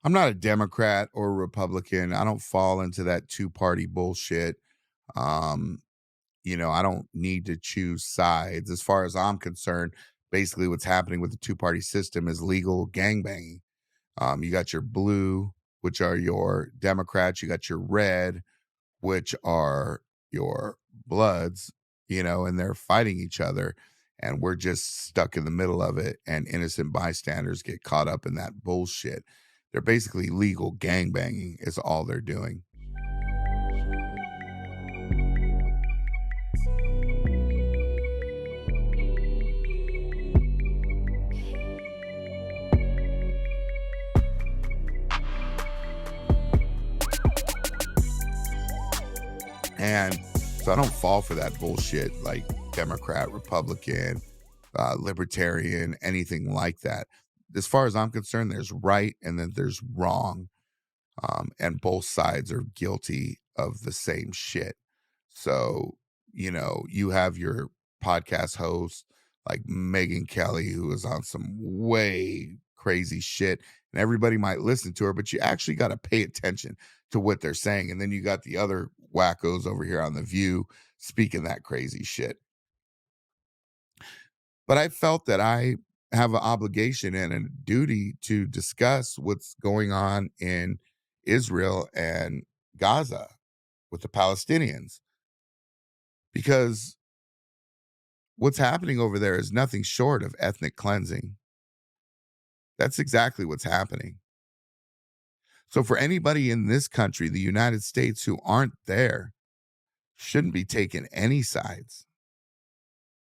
I'm not a Democrat or Republican. I don't fall into that two-party bullshit. Um, I don't need to choose sides. As far as I'm concerned, basically what's happening with the two-party system is legal gangbanging. You got your blue, which are your Democrats. You got your red, which are your bloods, and they're fighting each other. And we're just stuck in the middle of it. And innocent bystanders get caught up in that bullshit. They're basically legal gangbanging, is all they're doing. And so I don't fall for that bullshit like Democrat, Republican, libertarian, anything like that. As far as I'm concerned, there's right and then there's wrong. And both sides are guilty of the same shit. So, you have your podcast host like Megan Kelly, who is on some way crazy shit, and everybody might listen to her, but you actually got to pay attention to what they're saying. And then you got the other wackos over here on The View speaking that crazy shit. But I felt that I have an obligation and a duty to discuss what's going on in Israel and Gaza with the Palestinians, because what's happening over there is nothing short of ethnic cleansing. That's exactly what's happening. So for anybody in this country, the United States, who aren't there, shouldn't be taking any sides.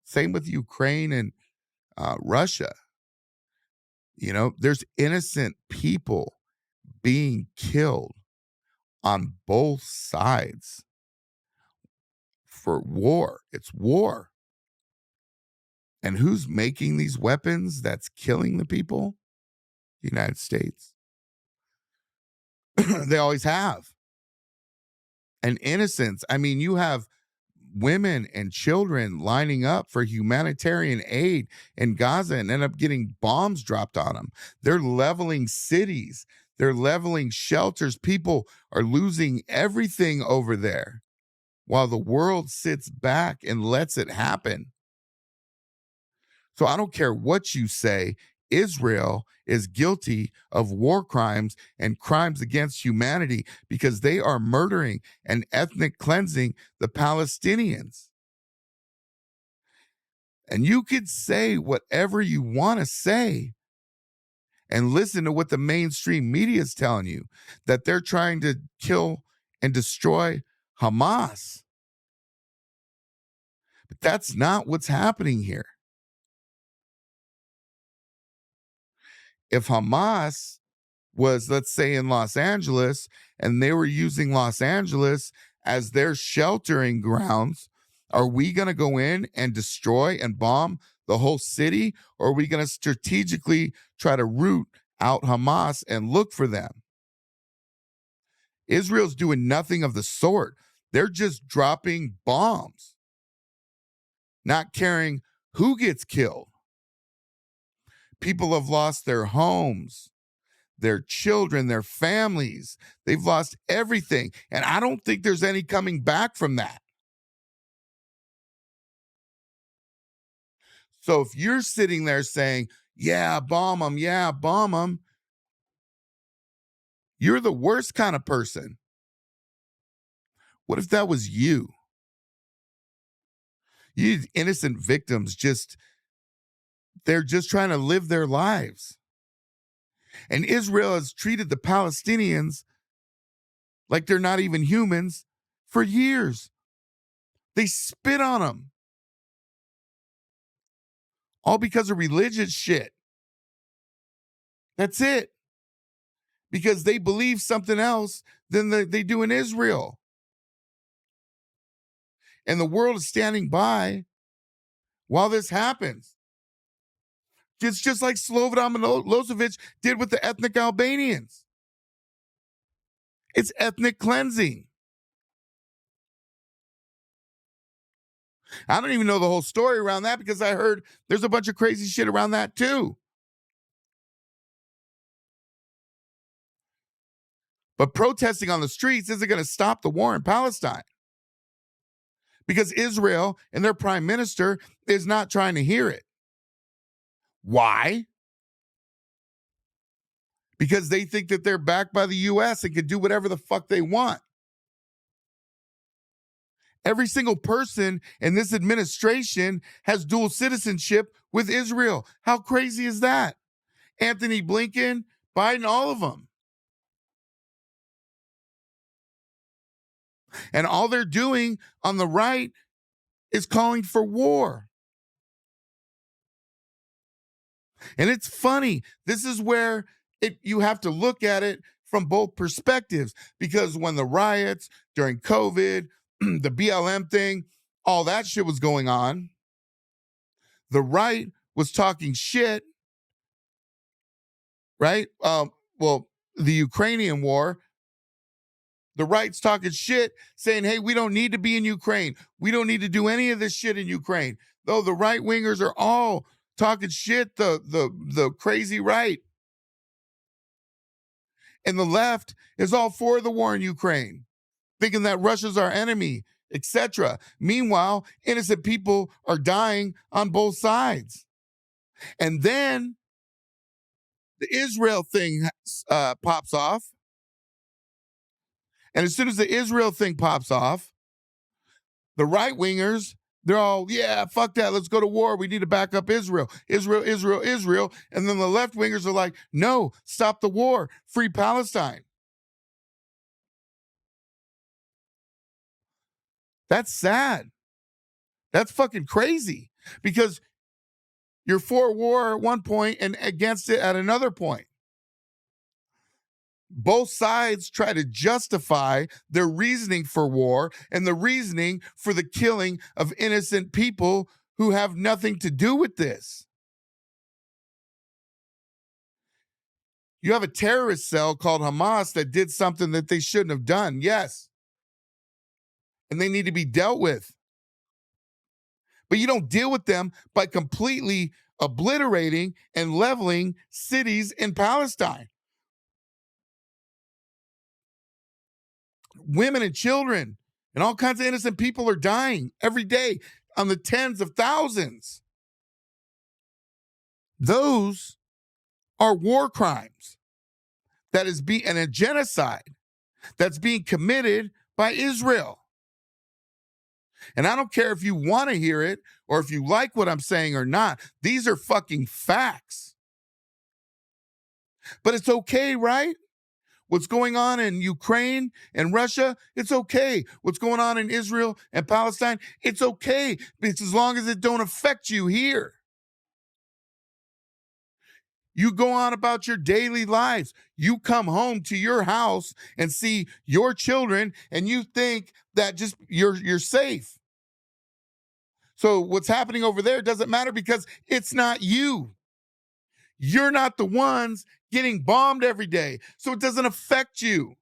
Same with Ukraine and Russia. There's innocent people being killed on both sides for war. It's war. And who's making these weapons that's killing the people? The United States. They always have. And innocents. I mean, you have women and children lining up for humanitarian aid in Gaza and end up getting bombs dropped on them. They're leveling cities. They're leveling shelters. People are losing everything over there while the world sits back and lets it happen. So I don't care what you say. Israel is guilty of war crimes and crimes against humanity because they are murdering and ethnic cleansing the Palestinians. And you could say whatever you want to say and listen to what the mainstream media is telling you, that they're trying to kill and destroy Hamas. But that's not what's happening here. If Hamas was, let's say, in Los Angeles, and they were using Los Angeles as their sheltering grounds, are we going to go in and destroy and bomb the whole city? Or are we going to strategically try to root out Hamas and look for them? Israel's doing nothing of the sort. They're just dropping bombs, not caring who gets killed. People have lost their homes, their children, their families. They've lost everything. And I don't think there's any coming back from that. So if you're sitting there saying, yeah, bomb them, you're the worst kind of person. What if that was you? You innocent victims, they're just trying to live their lives. And Israel has treated the Palestinians like they're not even humans for years. They spit on them. All because of religious shit. That's it. Because they believe something else than they do in Israel. And the world is standing by while this happens. It's just like Slobodan Milosevic did with the ethnic Albanians. It's ethnic cleansing. I don't even know the whole story around that because I heard there's a bunch of crazy shit around that too. But protesting on the streets isn't going to stop the war in Palestine, because Israel and their prime minister is not trying to hear it. Why? Because they think that they're backed by the US and can do whatever the fuck they want. Every single person in this administration has dual citizenship with Israel. How crazy is that? Anthony Blinken, Biden, all of them. And all they're doing on the right is calling for war. And it's funny. This is where you have to look at it from both perspectives, because when the riots during COVID, the BLM thing, all that shit was going on, the right was talking shit, right? Well, the Ukrainian war, the right's talking shit, saying, hey, we don't need to be in Ukraine. We don't need to do any of this shit in Ukraine. Though the right wingers are all talking shit, the crazy right. And the left is all for the war in Ukraine, thinking that Russia's our enemy, etc. Meanwhile, innocent people are dying on both sides. And then the Israel thing pops off. And as soon as the Israel thing pops off, the right-wingers, they're all, yeah, fuck that, let's go to war. We need to back up Israel. Israel, Israel, Israel. And then the left-wingers are like, no, stop the war. Free Palestine. That's sad. That's fucking crazy, because you're for war at one point and against it at another point. Both sides try to justify their reasoning for war and the reasoning for the killing of innocent people who have nothing to do with this. You have a terrorist cell called Hamas that did something that they shouldn't have done, yes. And they need to be dealt with. But you don't deal with them by completely obliterating and leveling cities in Palestine. Women and children and all kinds of innocent people are dying every day on the tens of thousands. Those are war crimes. That is and a genocide that's being committed by Israel. And I don't care if you want to hear it or if you like what I'm saying or not. These are fucking facts. But it's okay, right? What's going on in Ukraine and Russia, it's okay. What's going on in Israel and Palestine, it's okay. It's as long as it don't affect you here. You go on about your daily lives. You come home to your house and see your children and you think that just you're safe. So what's happening over there doesn't matter because it's not you. You're not the ones getting bombed every day, so it doesn't affect you.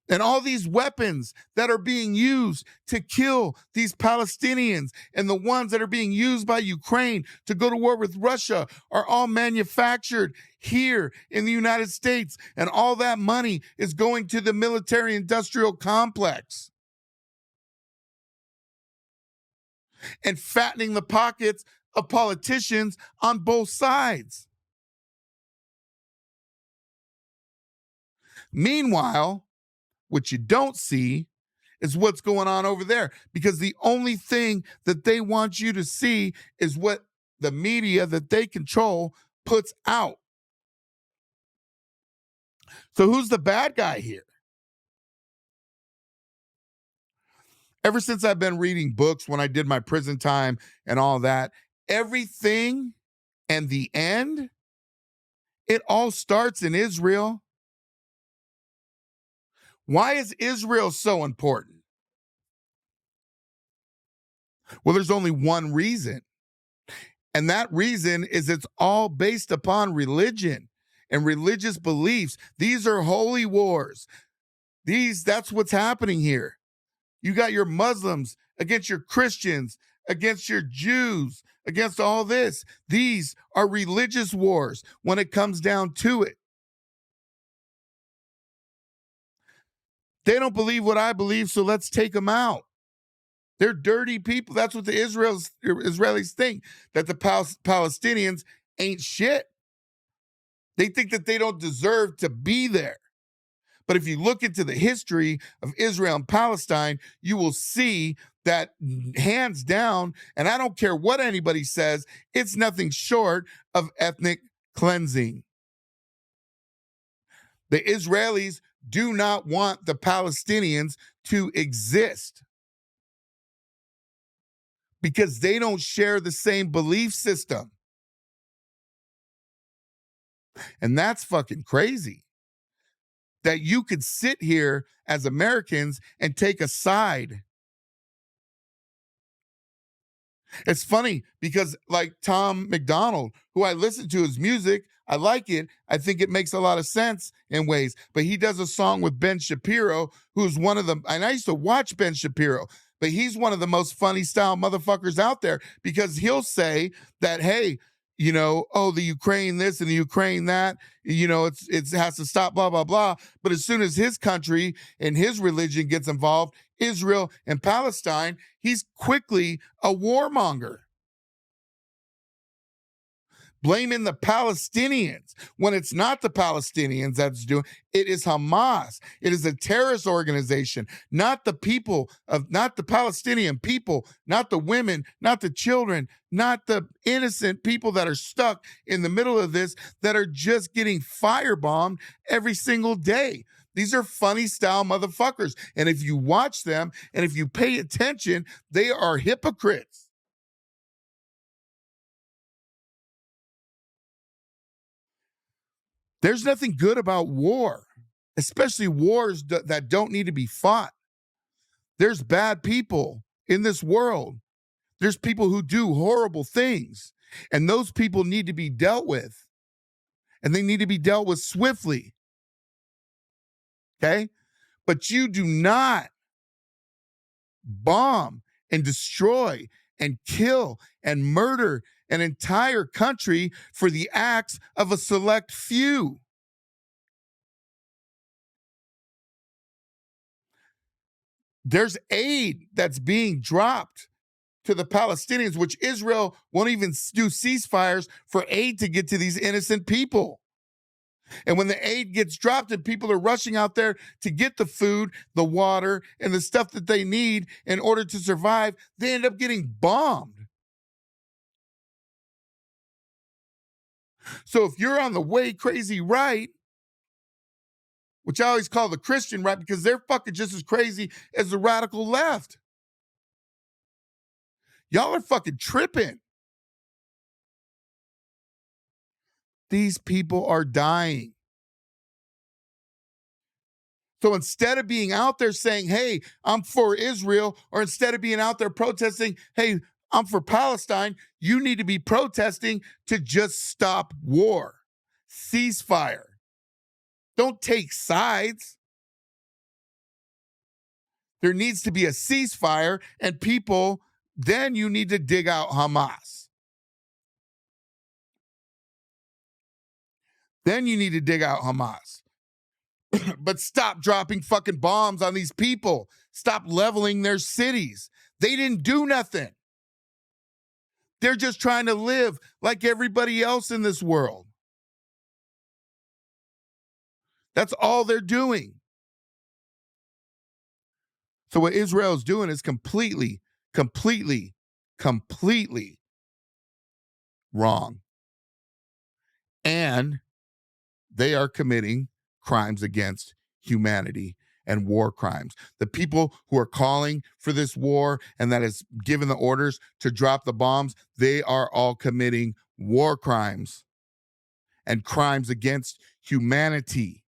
And all these weapons that are being used to kill these Palestinians and the ones that are being used by Ukraine to go to war with Russia are all manufactured here in the United States. And all that money is going to the military-industrial complex and fattening the pockets of politicians on both sides. Meanwhile, what you don't see is what's going on over there, because the only thing that they want you to see is what the media that they control puts out. So who's the bad guy here? Ever since I've been reading books, when I did my prison time and all that, everything and the end, it all starts in Israel. Why is Israel so important? Well, there's only one reason. And that reason is it's all based upon religion and religious beliefs. These are holy wars. That's what's happening here. You got your Muslims against your Christians, against your Jews, against all this. These are religious wars when it comes down to it. They don't believe what I believe, so let's take them out. They're dirty people. That's what the Israelis think, that the Palestinians ain't shit. They think that they don't deserve to be there. But if you look into the history of Israel and Palestine, you will see that hands down, and I don't care what anybody says, it's nothing short of ethnic cleansing. The Israelis do not want the Palestinians to exist because they don't share the same belief system. And that's fucking crazy. That you could sit here as Americans and take a side. It's funny because, like, Tom McDonald, who I listen to his music, I like it. I think it makes a lot of sense in ways. But he does a song with Ben Shapiro, who's one of them. And I used to watch Ben Shapiro, but he's one of the most funny style motherfuckers out there, because he'll say that, hey, you know, oh, the Ukraine this and the Ukraine that, you know, it has to stop, blah, blah, blah. But as soon as his country and his religion gets involved, Israel and Palestine, he's quickly a warmonger, blaming the Palestinians when it's not the Palestinians that's doing it. Is Hamas. It is a terrorist organization, not the people of, not the Palestinian people, not the women, not the children, not the innocent people that are stuck in the middle of this, that are just getting firebombed every single day. These are funny style motherfuckers. And if you watch them and if you pay attention, they are hypocrites. There's nothing good about war, especially wars that don't need to be fought. There's bad people in this world. There's people who do horrible things, and those people need to be dealt with, and they need to be dealt with swiftly. Okay? But you do not bomb and destroy and kill and murder an entire country for the acts of a select few. There's aid that's being dropped to the Palestinians, which Israel won't even do ceasefires for aid to get to these innocent people. And when the aid gets dropped and people are rushing out there to get the food, the water, and the stuff that they need in order to survive, they end up getting bombed. So if you're on the way crazy right, which I always call the Christian right, because they're fucking just as crazy as the radical left. Y'all are fucking tripping. These people are dying. So instead of being out there saying, hey, I'm for Israel, or instead of being out there protesting, hey, I'm for Palestine, you need to be protesting to just stop war. Ceasefire. Don't take sides. There needs to be a ceasefire, and people, then you need to dig out Hamas. Then you need to dig out Hamas. But stop dropping fucking bombs on these people. Stop leveling their cities. They didn't do nothing. They're just trying to live like everybody else in this world. That's all they're doing. So what Israel is doing is completely wrong. And they are committing crimes against humanity and war crimes. The people who are calling for this war and that has given the orders to drop the bombs, they are all committing war crimes and crimes against humanity,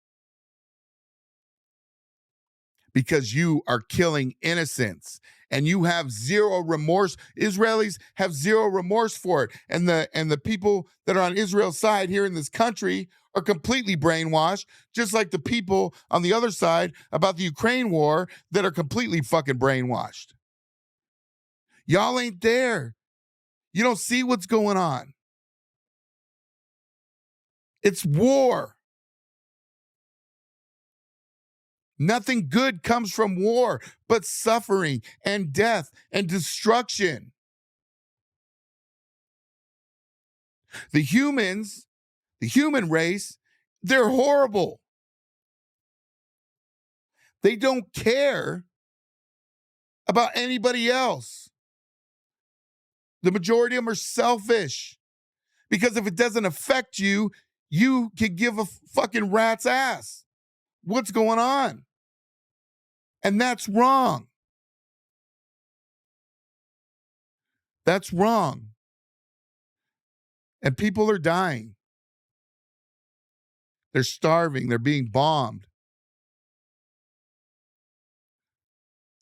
because you are killing innocents and you have zero remorse. Israelis have zero remorse for it. And the people that are on Israel's side here in this country are completely brainwashed, just like the people on the other side about the Ukraine war that are completely fucking brainwashed. Y'all ain't there. You don't see what's going on. It's war. Nothing good comes from war but suffering and death and destruction. The humans, the human race, they're horrible. They don't care about anybody else. The majority of them are selfish because if it doesn't affect you, you can give a fucking rat's ass. What's going on? And that's wrong. That's wrong. And people are dying. They're starving. They're being bombed.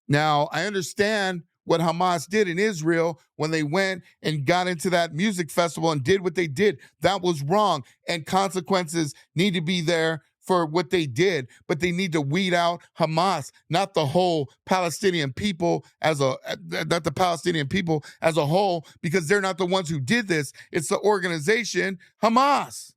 Now, I understand what Hamas did in Israel when they went and got into that music festival and did what they did. That was wrong. And consequences need to be there for what they did, but they need to weed out Hamas, not the whole Palestinian people not the Palestinian people as a whole, because they're not the ones who did this. It's the organization Hamas.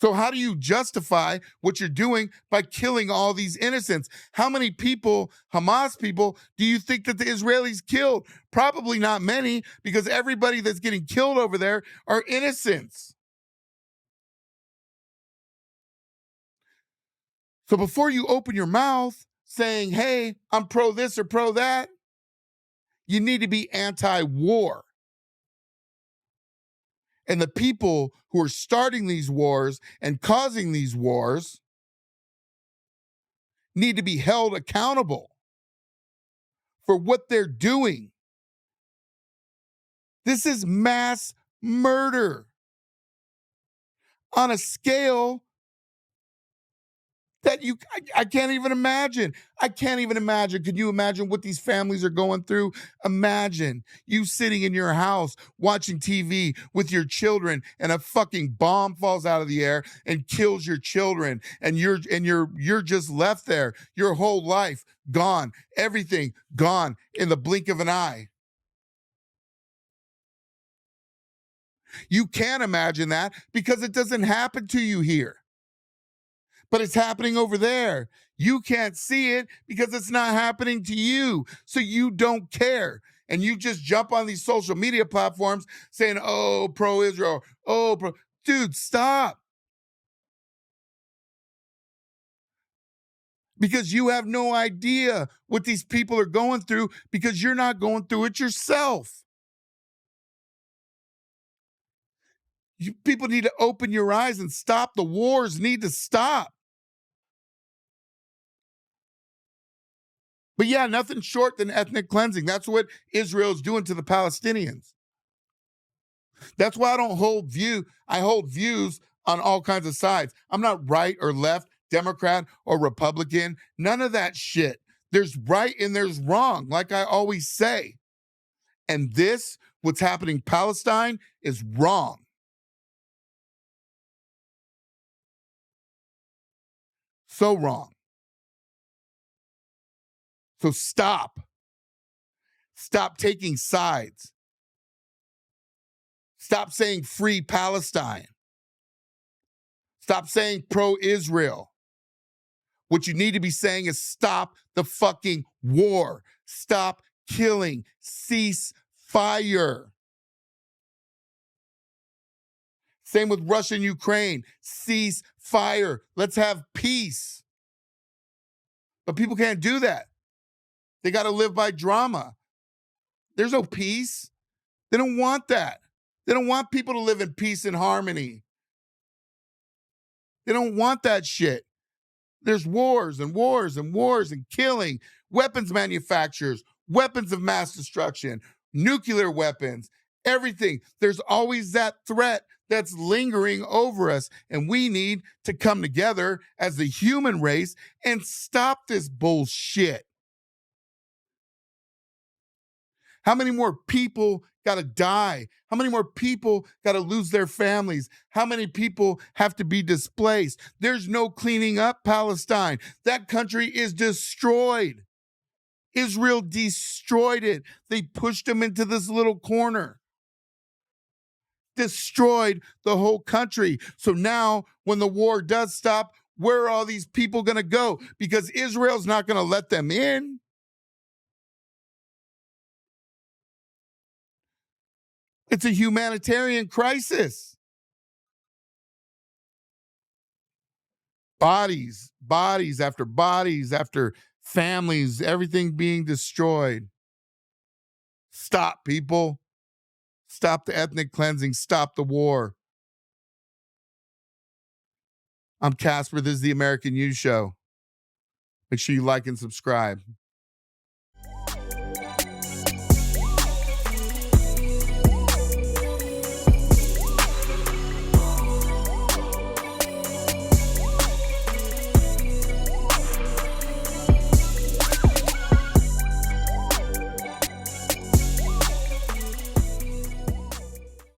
So how do you justify what you're doing by killing all these innocents? How many people, Hamas people, do you think that the Israelis killed? Probably not many, because everybody that's getting killed over there are innocents. So before you open your mouth saying, hey, I'm pro this or pro that, you need to be anti-war. And the people who are starting these wars and causing these wars need to be held accountable for what they're doing. This is mass murder on a scale that I can't even imagine. I can't even imagine. Could you imagine what these families are going through? Imagine you sitting in your house watching TV with your children and a fucking bomb falls out of the air and kills your children, and you're just left there. Your whole life gone, everything gone in the blink of an eye. You can't imagine that because it doesn't happen to you here. But it's happening over there. You can't see it because it's not happening to you. So you don't care. And you just jump on these social media platforms saying, oh, pro-Israel, oh, pro. Dude, stop. Because you have no idea what these people are going through because you're not going through it yourself. People need to open your eyes and stop. The wars need to stop. But yeah, nothing short than ethnic cleansing. That's what Israel's doing to the Palestinians. That's why I hold views on all kinds of sides. I'm not right or left, Democrat or Republican, none of that shit. There's right and there's wrong, like I always say. And this, what's happening in Palestine, is wrong. So wrong. So stop. Stop taking sides. Stop saying free Palestine. Stop saying pro-Israel. What you need to be saying is stop the fucking war. Stop killing. Cease fire. Same with Russia and Ukraine. Cease fire. Let's have peace. But people can't do that. They got to live by drama. There's no peace. They don't want that. They don't want people to live in peace and harmony. They don't want that shit. There's wars and wars and wars and killing, weapons manufacturers, weapons of mass destruction, nuclear weapons, everything. There's always that threat that's lingering over us. And we need to come together as the human race and stop this bullshit. How many more people got to die? How many more people got to lose their families? How many people have to be displaced? There's no cleaning up Palestine. That country is destroyed. Israel destroyed it. They pushed them into this little corner, destroyed the whole country. So now, when the war does stop, where are all these people going to go? Because Israel's not going to let them in. It's a humanitarian crisis. Bodies after families, everything being destroyed. Stop, people. Stop the ethnic cleansing. Stop the war. I'm Casper. This is the American News Show. Make sure you like and subscribe.